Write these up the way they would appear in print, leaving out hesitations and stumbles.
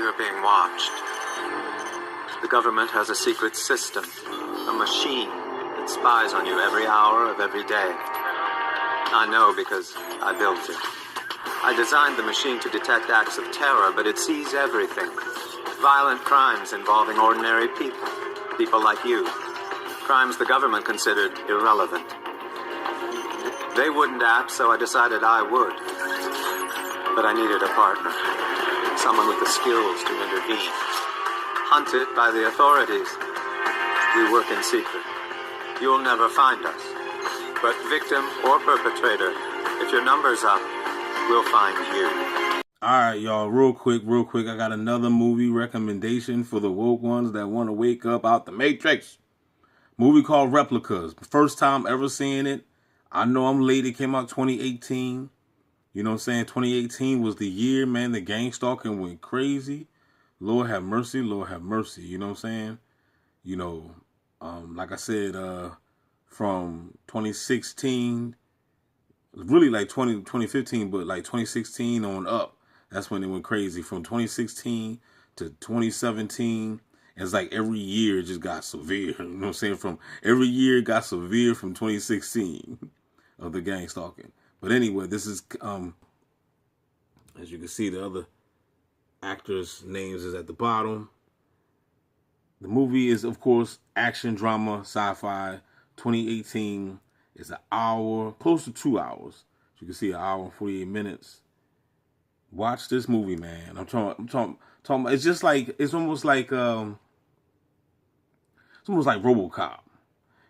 you're being watched. The government has a secret system, a machine that spies on you every hour of every day. I know because I built it. I designed the machine to detect acts of terror, but it sees everything. Violent crimes involving ordinary people, people like you. Crimes the government considered irrelevant. They wouldn't act, so I decided I would. But I needed a partner, someone with the skills to intervene. Hunted by the authorities, we work in secret. You'll never find us. But victim or perpetrator, if your number's up, we'll find you. All right, y'all, real quick. I got another movie recommendation for the woke ones that want to wake up out the Matrix. Movie called Replicas. First time ever seeing it. I know I'm late. It came out 2018. You know what I'm saying? 2018 was the year, man, the gang stalking went crazy. Lord have mercy, Lord have mercy. You know what I'm saying? You know, like I said, from 2016, really like 2015, but like 2016 on up, that's when it went crazy. From 2016 to 2017, it's like every year it just got severe. You know what I'm saying? From every year it got severe from 2016 of the gang stalking. But anyway, this is, as you can see, the other actors' names is at the bottom. The movie is, of course, action, drama, sci-fi. 2018 is an hour, close to 2 hours. As you can see, an hour and 48 minutes. Watch this movie, man. I'm talking. It's just like, it's almost like RoboCop.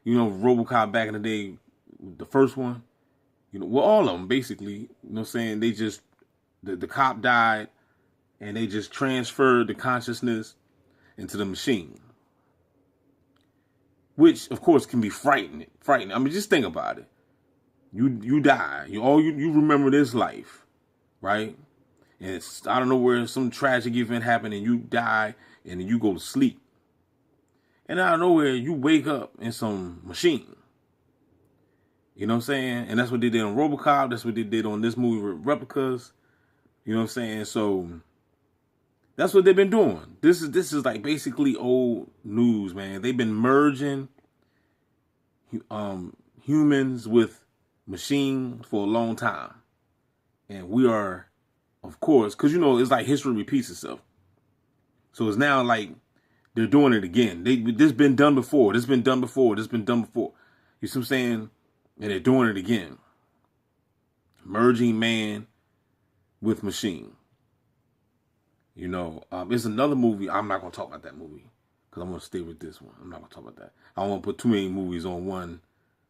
You know, RoboCop back in the day, the first one. You know, well, all of them, basically, you know what I'm saying? They just, the cop died, and they just transferred the consciousness into the machine. Which, of course, can be frightening. I mean, just think about it. You die. You remember this life, right? And it's, I don't know where some tragic event happened, and you die, and then you go to sleep. And out of nowhere, you wake up in some machine. You know what I'm saying? And that's what they did on RoboCop. That's what they did on this movie with Replicas. You know what I'm saying? So that's what they've been doing. This is like basically old news, man. They've been merging humans with machines for a long time. And we are, of course, because, you know, it's like history repeats itself. So it's now like they're doing it again. This been done before. This been done before. You see what I'm saying? And they're doing it again. Merging man with machine. You know, it's another movie. I'm not going to talk about that movie because I'm going to stay with this one. I'm not going to talk about that. I don't want to put too many movies on one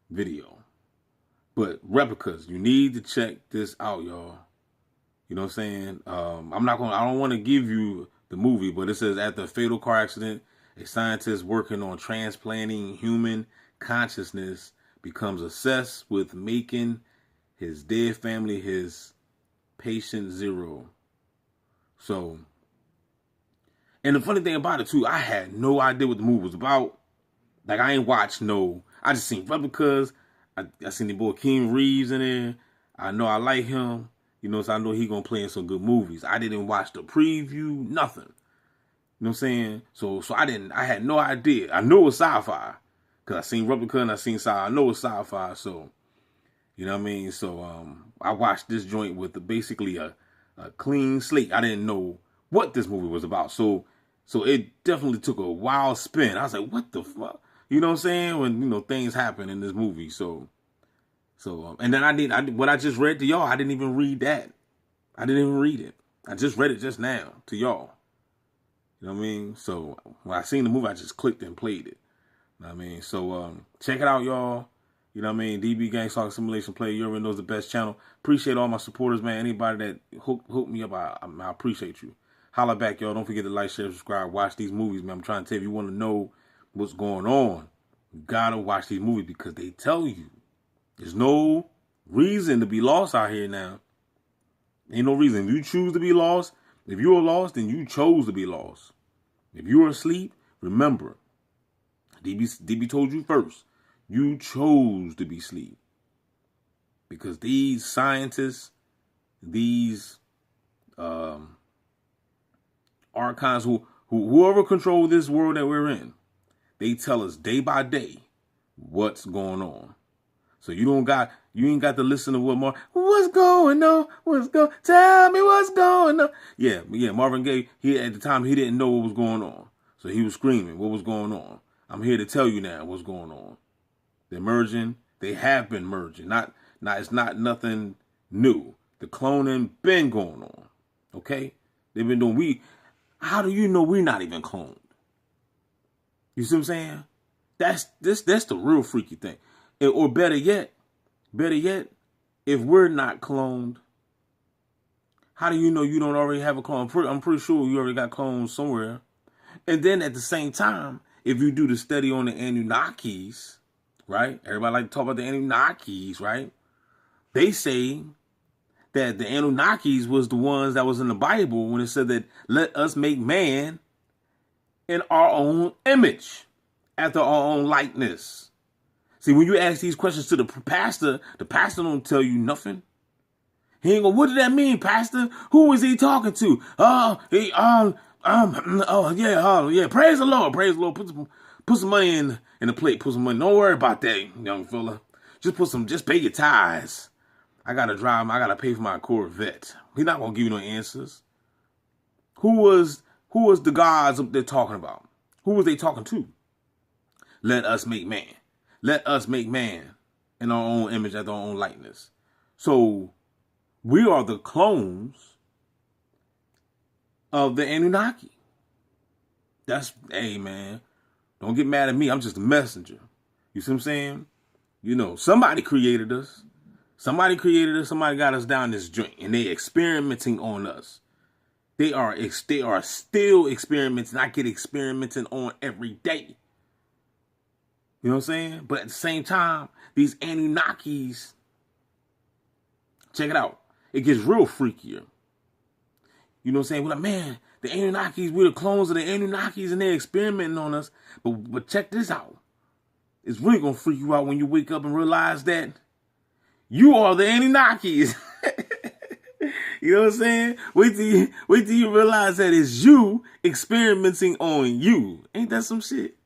video. But Replicas, you need to check this out, y'all. You know what I'm saying? I don't want to give you the movie, but it says after a fatal car accident, a scientist working on transplanting human consciousness becomes obsessed with making his dead family his patient zero. So, and the funny thing about it too, I had no idea what the movie was about. Like, I ain't watched I just seen Replicas. I seen the boy Keanu Reeves in there. I know I like him. You know, so I know he gonna play in some good movies. I didn't watch the preview, nothing. You know what I'm saying? So I had no idea. I knew it was sci-fi. Because I seen Replica and I seen sci-fi. I know it's sci-fi, so, you know what I mean? So, I watched this joint with basically a clean slate. I didn't know what this movie was about. So it definitely took a wild spin. I was like, what the fuck? You know what I'm saying? When, you know, things happen in this movie. So, and then what I just read to y'all, I didn't even read that. I didn't even read it. I just read it just now to y'all. You know what I mean? So, when I seen the movie, I just clicked and played it. You know what I mean? So, check it out, y'all. You know what I mean? DB Gang Stalker Simulation Player. You already know the best channel. Appreciate all my supporters, man. Anybody that hooked me up, I appreciate you. Holla back, y'all. Don't forget to like, share, subscribe. Watch these movies, man. I'm trying to tell you, if you want to know what's going on, you gotta watch these movies because they tell you. There's no reason to be lost out here now. Ain't no reason. If you choose to be lost, if you're lost, then you chose to be lost. If you're asleep, remember, DB told you first, you chose to be asleep. Because these scientists, these archons, whoever control this world that we're in, they tell us day by day what's going on. So you ain't got to listen to what's going on, tell me what's going on. Yeah, Marvin Gaye, at the time, he didn't know what was going on. So he was screaming, what was going on? I'm here to tell you now what's going on. They're merging. They have been merging. It's not nothing new. The cloning been going on. Okay? They've been doing, how do you know we're not even cloned? You see what I'm saying? That's the real freaky thing. Or better yet, if we're not cloned, how do you know you don't already have a clone? I'm pretty sure you already got clones somewhere. And then at the same time, if you do the study on the Anunnakis, right? Everybody like to talk about the Anunnakis, right? They say that the Anunnakis was the ones that was in the Bible when it said that let us make man in our own image, after our own likeness. See, when you ask these questions to the pastor don't tell you nothing. He ain't gonna, what did that mean, pastor? Who was he talking to? Oh, yeah, praise the Lord, praise the Lord. Put some money in the plate, put some money. Don't worry about that, young fella. Just pay your tithes. I gotta pay for my Corvette. He's not gonna give you no answers. Who was the gods up there talking about? Who was they talking to? Let us make man. Let us make man in our own image, after our own likeness. So we are the clones of the Anunnaki. Hey man, don't get mad at me. I'm just a messenger. You see what I'm saying? You know, somebody created us. Somebody got us down this joint, and they experimenting on us. They are still experimenting. I get experimenting on every day. You know what I'm saying? But at the same time, these Anunnakis, check it out. It gets real freakier. You know what I'm saying? We're like, man, the Anunnakis, we're the clones of the Anunnakis, and they're experimenting on us. But check this out. It's really going to freak you out when you wake up and realize that you are the Anunnakis. You know what I'm saying? Wait till you realize that it's you experimenting on you. Ain't that some shit?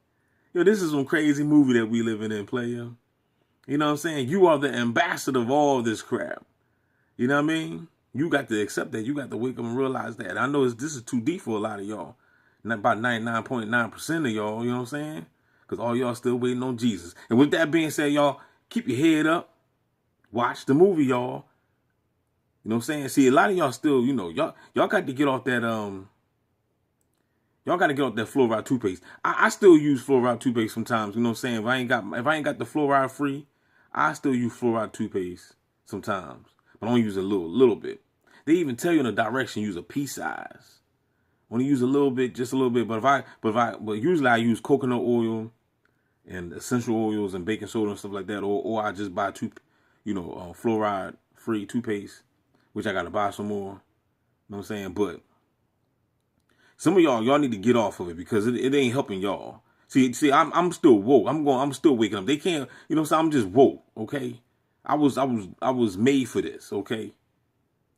Yo, this is some crazy movie that we living in, player. You know what I'm saying? You are the ambassador of all this crap. You know what I mean? You got to accept that. You got to wake up and realize that. I know this is too deep for a lot of y'all. Not about 99.9% of y'all, you know what I'm saying? Because all y'all still waiting on Jesus. And with that being said, y'all, keep your head up. Watch the movie, y'all. You know what I'm saying? See, a lot of y'all still, you know, y'all got to get off that, y'all got to get off that fluoride toothpaste. I still use fluoride toothpaste sometimes, you know what I'm saying? If I ain't got the fluoride free, I still use fluoride toothpaste sometimes. But I only use a little bit. They even tell you in the direction, use a pea size. Only use a little bit, just a little bit. But usually I use coconut oil and essential oils and baking soda and stuff like that. Or I just buy fluoride free toothpaste, which I got to buy some more. You know what I'm saying? But some of y'all need to get off of it because it ain't helping y'all. See, I'm still woke. I'm still waking up. They can't, you know what I'm saying? I'm just woke, okay? I was made for this, okay?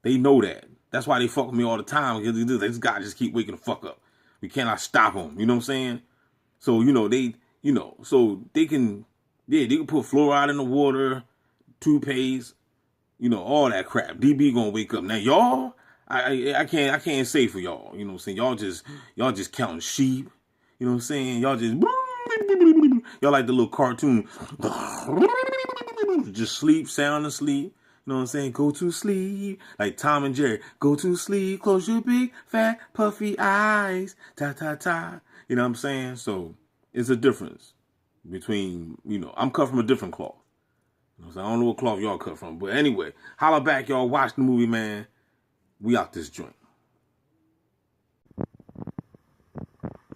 They know that. That's why they fuck with me all the time. Because this guy just keep waking the fuck up. We cannot stop him. You know what I'm saying? So, so they can put fluoride in the water, toothpaste, all that crap. DB gonna wake up. Now, y'all, I can't say for y'all. You know what I'm saying? Y'all just counting sheep. You know what I'm saying? Y'all like the little cartoon. Just sleep, sound asleep. You know what I'm saying? Go to sleep. Like Tom and Jerry. Go to sleep. Close your big, fat, puffy eyes. Ta, ta, ta. You know what I'm saying? So it's a difference between, I'm cut from a different cloth. You know what I'm saying? I don't know what cloth y'all cut from. But anyway, holla back, y'all. Watch the movie, man. We out this joint.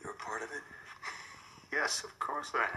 You're a part of it? Yes, of course I am.